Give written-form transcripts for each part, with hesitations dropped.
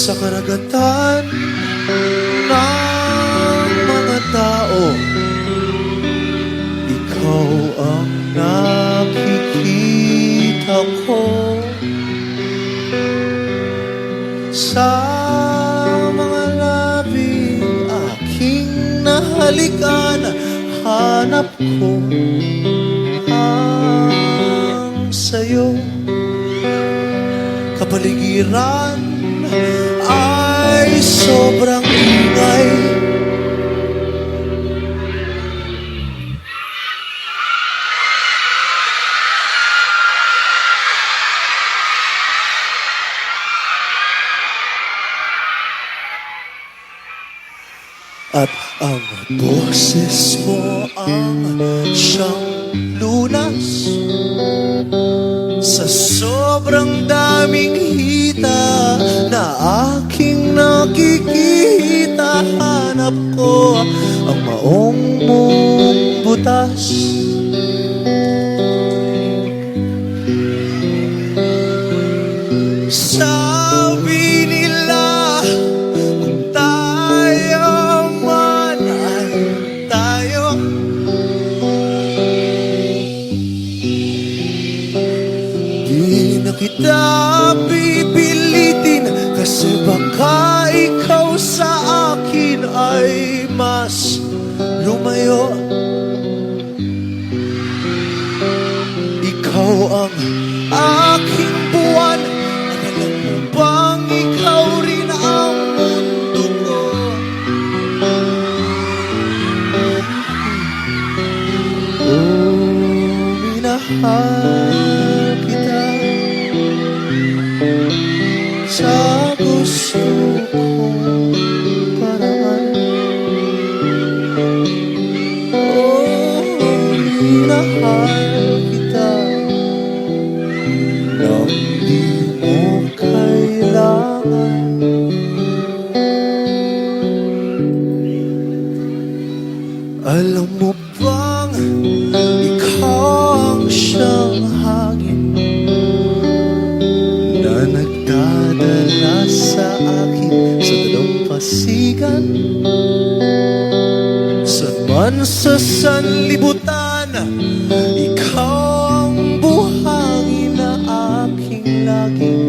sa karagatan ng mga tao. Ikaw ang nakikita ko sa mga labing aking nahalikan. Hanap ko ang sayo. Kapaligiran ay sobrang ingay. At ang boses mo ang siyang lunas sa sobrang daming hita na aking nakikita. Hanap ko ang maong mong butas. Sabi nila kung tayo man ay tayo, di na kita pipilitin, kasi baka ikaw sa akin ay mas lumayo. Ikaw ang aking buwan. Alam mo bang ikaw rin ang mundo ko? Oh, minahal kita sa gusto kong paraan. Oh, minahal kita nang di mo kailangan. Alam mo bang ikaw ang siyang hangin na nagdadala sa akin sa dalampasigan, saan man sa sanlibutan. Ikaw ang buhangin na aking laging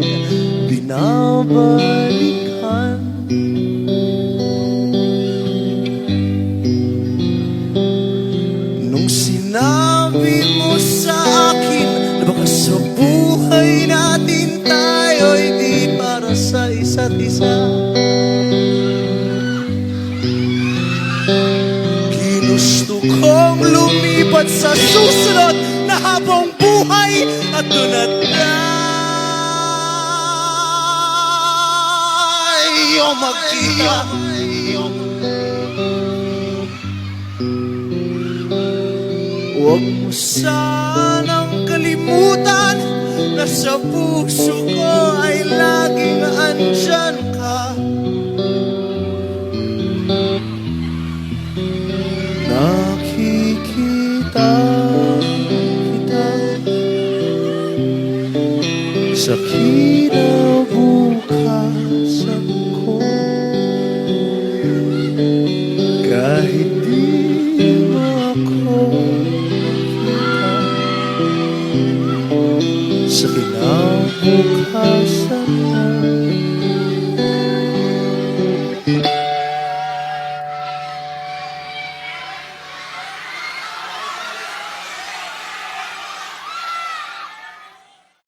binabalikan. Nung sinabi mo sa akin na baka sa buhay natin tayo'y di para sa isa't isa, ginusto kong lumipat sa susunod na habang buhay at doon at tayo magkita. Huwag mo sanang kalimutan na sa puso ko ay laging andyan ka. Nakikita kita sa kinabukasan ko, kahit di mo ako sa kinabukasan mo.